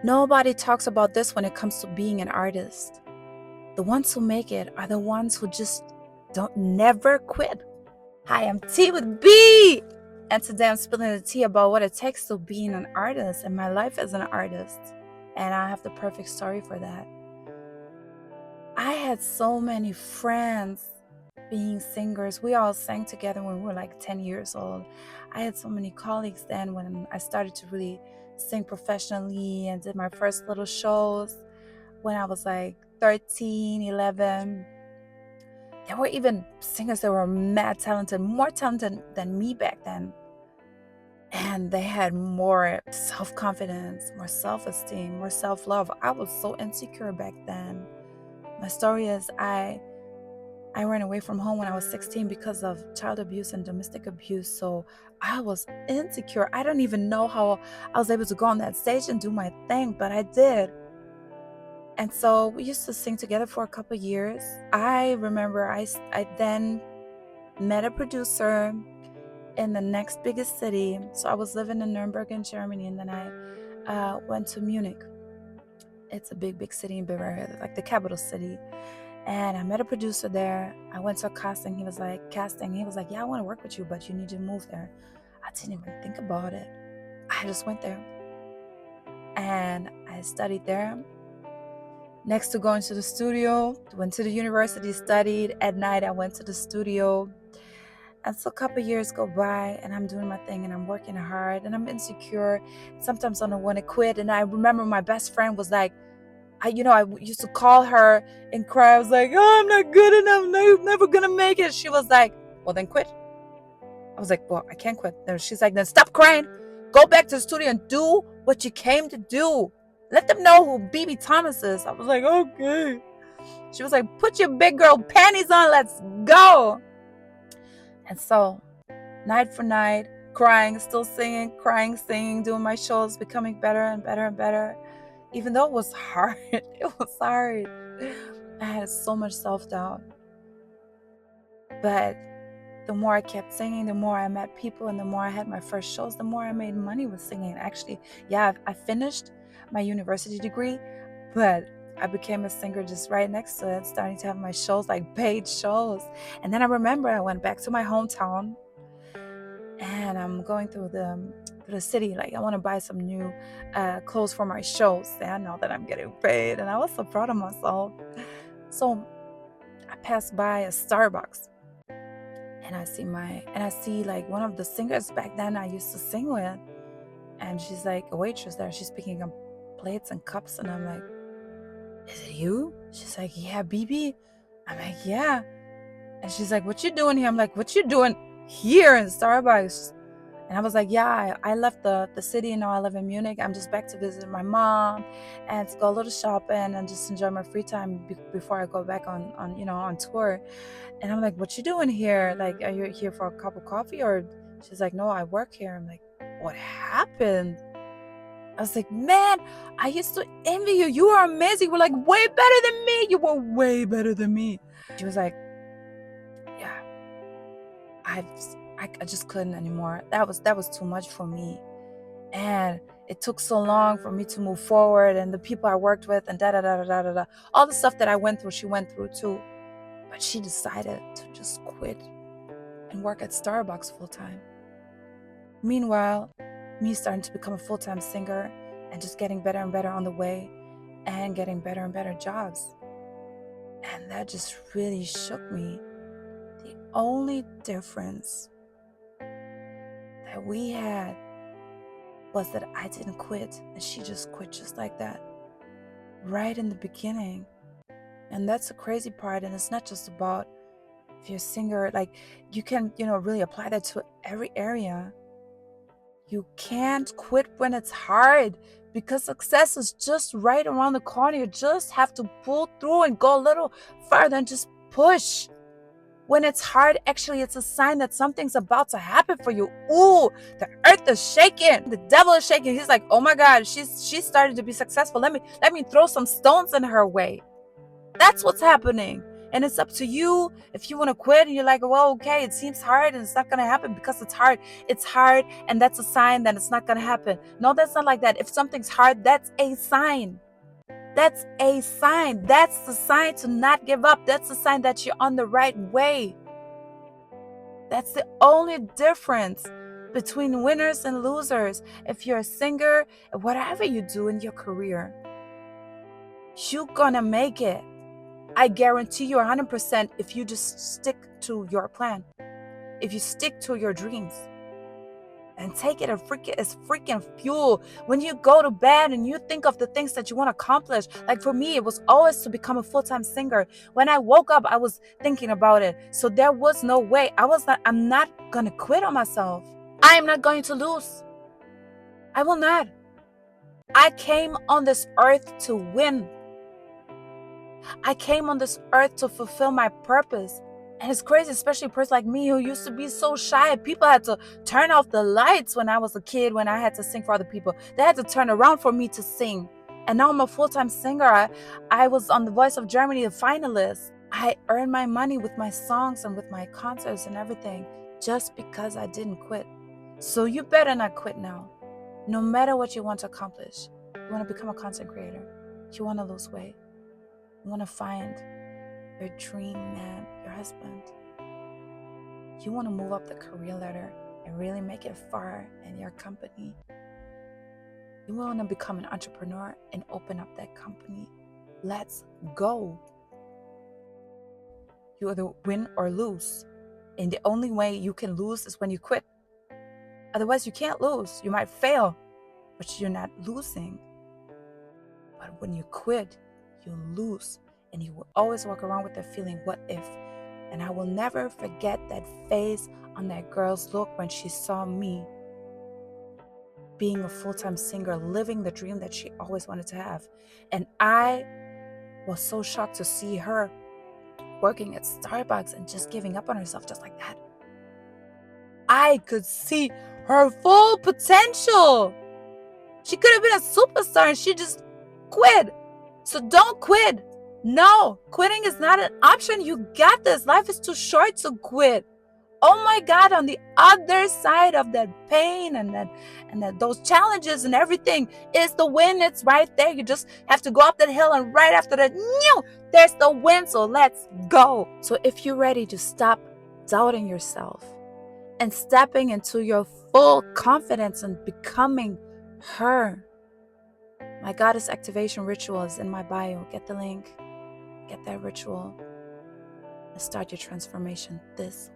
Nobody talks about this when it comes to being an artist. The ones who make it are the ones who just don't never quit. Hi, I'm T with B! And today I'm spilling the tea about what it takes to being an artist and my life as an artist. And I have the perfect story for that. I had so many friends being singers. We all sang together when we were like 10 years old. I had so many colleagues then when I started to really sing professionally and did my first little shows when I was like 13, 11. There were even singers that were mad talented, more talented than me back then. And they had more self-confidence, more self-esteem, more self-love. I was so insecure back then. My story is I ran away from home when I was 16 because of child abuse and domestic abuse. So I was insecure. I don't even know how I was able to go on that stage and do my thing, but I did. And so we used to sing together for a couple of years. I remember I then met a producer in the next biggest city. So I was living in Nuremberg in Germany, and then I went to Munich. It's a big city in Bavaria, like the capital city. And I met a producer there. I went to a casting. He was like, yeah, I want to work with you, but you need to move there. I didn't even think about it. I just went there. And I studied there. Next to going to the studio, went to the university, studied. At night, I went to the studio. And so a couple years go by, and I'm doing my thing, and I'm working hard, and I'm insecure. Sometimes I don't want to quit. And I remember my best friend was like, I used to call her and cry. I was like, oh, I'm not good enough. No, you're never going to make it. She was like, well, then quit. I was like, well, I can't quit. She's like, then stop crying. Go back to the studio and do what you came to do. Let them know who BB Thomas is. I was like, okay. She was like, put your big girl panties on. Let's go. And so night for night, crying, still singing, crying, singing, doing my shows, becoming better and better and better. Even though it was hard, I had so much self-doubt. But the more I kept singing, the more I met people, and the more I had my first shows, the more I made money with singing. Actually, yeah, I finished my university degree, but I became a singer just right next to it, starting to have my shows, like paid shows. And then I remember I went back to my hometown, and I'm going through the city, like I want to buy some new clothes for my shows. And I know that I'm getting paid, and I was so proud of myself. So I passed by a Starbucks, and I see like one of the singers back then I used to sing with, and she's like a waitress there. She's picking up plates and cups, and I'm like, is it you? She's like, yeah, BB. I'm like, yeah. And she's like, what you doing here? I'm like, what you doing here in Starbucks? And I was like, yeah, I left the city, and now I live in Munich. I'm just back to visit my mom and to go a little shopping and just enjoy my free time before I go back on tour. And I'm like, what you doing here? Like, are you here for a cup of coffee? Or she's like, no, I work here. I'm like, what happened? I was like, man, I used to envy you. You are amazing. You were like way better than me. You were way better than me. She was like, yeah, I just couldn't anymore. That was too much for me. And it took so long for me to move forward, and the people I worked with, and da. All the stuff that I went through, she went through too. But she decided to just quit and work at Starbucks full time. Meanwhile, me starting to become a full-time singer and just getting better and better on the way and getting better and better jobs. And that just really shook me. The only difference that we had was that I didn't quit, and she just quit just like that, right in the beginning. And that's the crazy part. And it's not just about if you're a singer, like you can, really apply that to every area. You can't quit when it's hard, because success is just right around the corner. You just have to pull through and go a little further and just push. When it's hard, actually, it's a sign that something's about to happen for you. Ooh, the earth is shaking. The devil is shaking. He's like, oh my God, she started to be successful. Let me throw some stones in her way. That's what's happening. And it's up to you if you want to quit and you're like, well, okay, it seems hard and it's not going to happen because it's hard. It's hard and that's a sign that it's not going to happen. No, that's not like that. If something's hard, that's a sign. That's a sign. That's the sign to not give up. That's the sign that you're on the right way. That's the only difference between winners and losers. If you're a singer, whatever you do in your career, you're gonna make it. I guarantee you 100% if you just stick to your plan, if you stick to your dreams and take it as freaking fuel. When you go to bed and you think of the things that you want to accomplish, like for me, it was always to become a full-time singer. When I woke up, I was thinking about it. So there was no way. I'm not going to quit on myself. I am not going to lose. I will not. I came on this earth to win. I came on this earth to fulfill my purpose. And it's crazy, especially a person like me who used to be so shy. People had to turn off the lights when I was a kid, when I had to sing for other people. They had to turn around for me to sing. And now I'm a full-time singer. I was on The Voice of Germany, a finalist. I earned my money with my songs and with my concerts and everything just because I didn't quit. So you better not quit now. No matter what you want to accomplish. You want to become a content creator. You want to lose weight. You want to find your dream man, your husband. You want to move up the career ladder and really make it far in your company. You want to become an entrepreneur and open up that company. Let's go. You either win or lose. And the only way you can lose is when you quit. Otherwise, you can't lose. You might fail, but you're not losing. But when you quit, you lose. And you will always walk around with that feeling, what if? And I will never forget that face on that girl's look when she saw me being a full-time singer, living the dream that she always wanted to have. And I was so shocked to see her working at Starbucks and just giving up on herself just like that. I could see her full potential. She could have been a superstar and she just quit. So don't quit. No, quitting is not an option. You got this. Life is too short to quit. Oh my God, on the other side of that pain and those challenges and everything is the win. It's right there. You just have to go up that hill, and right after that, there's the win. So let's go. So if you're ready to stop doubting yourself and stepping into your full confidence and becoming her, my goddess activation ritual is in my bio. Get the link, get that ritual, and start your transformation this